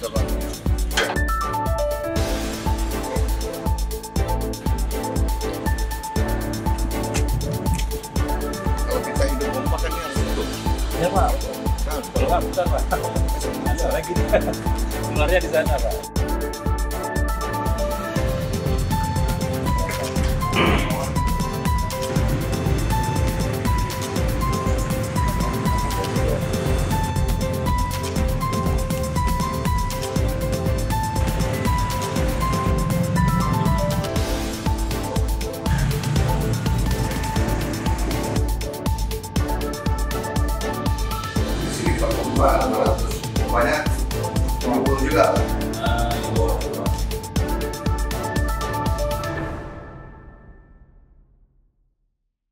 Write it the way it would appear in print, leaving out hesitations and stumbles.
gitu Pak. Kalau kita hidup kompak kan harus hidup. Ya Pak. Nah, Kalau besar Pak. Ada lagi sebenarnya di sana Pak. di sini kita kompak 600, pokoknya 20 juga.